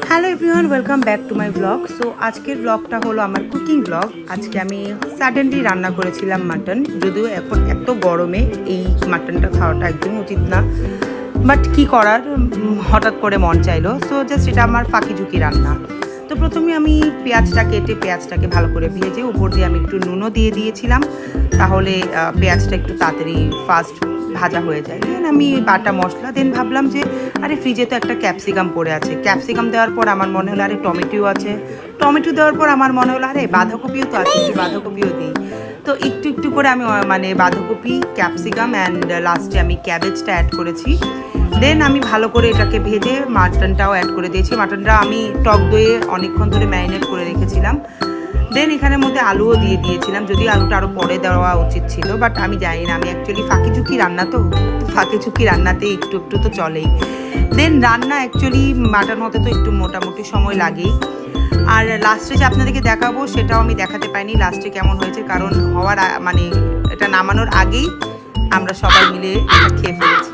Hello everyone, welcome back to my blog. So আজকের ব্লগটা হলো আমার কুকিং ব্লগ। আজকে আমি সাডেনলি রান্না করেছিলাম মাটন, যদিও এখন এত গরমে এই মাটনটা খাওয়াটা একদমই উচিত না, বাট কি করার, হঠাৎ করে মন চাইলো। সো জাস্ট এটা আমার ফাঁকি ঝুঁকি রান্না। তো প্রথমে আমি পেঁয়াজটাকে ভালো করে ভেজে উপর দিয়ে আমি একটু নুনও দিয়ে দিয়েছিলাম, তাহলে পেঁয়াজটা একটু তাড়াতাড়ি ফাস্ট ভাজা হয়ে যায়। দেন আমি বাটা মশলা, দেন ভাবলাম যে আরে ফ্রিজে তো একটা ক্যাপসিকাম পড়ে আছে, ক্যাপসিকাম দেওয়ার পর আমার মনে হলো আরে টমেটোও আছে, টমেটো দেওয়ার পর আমার মনে হলো আরে বাঁধাকপিও তো আছে, বাঁধাকপিও দিই। তো একটু একটু করে আমি মানে বাঁধাকপি, ক্যাপসিকাম অ্যান্ড লাস্টে আমি ক্যাবেজটা অ্যাড করেছি। দেন আমি ভালো করে এটাকে ভেজে মাটনটাও অ্যাড করে দিয়েছি। মাটনটা আমি টক দইয়ে অনেকক্ষণ ধরে ম্যারিনেট করে রেখেছিলাম। দেন এখানের মধ্যে আলুও দিয়ে দিয়েছিলাম, যদিও আলুটা আরও পরে দেওয়া উচিত ছিল, বাট আমি জানি না, আমি অ্যাকচুয়ালি ফাঁকি ঝুঁকি রান্না, তো ফাঁকি ঝুঁকি রান্নাতে একটু একটু তো চলেই। দেন রান্না অ্যাকচুয়ালি মাটন হতে তো একটু মোটামুটি সময় লাগেই। আর লাস্টে যে আপনাদেরকে দেখাবো সেটাও আমি দেখাতে পাইনি লাস্টে কেমন হয়েছে, কারণ হওয়ার মানে এটা নামানোর আগেই আমরা সবাই মিলে এটা খেয়ে ফেলেছি।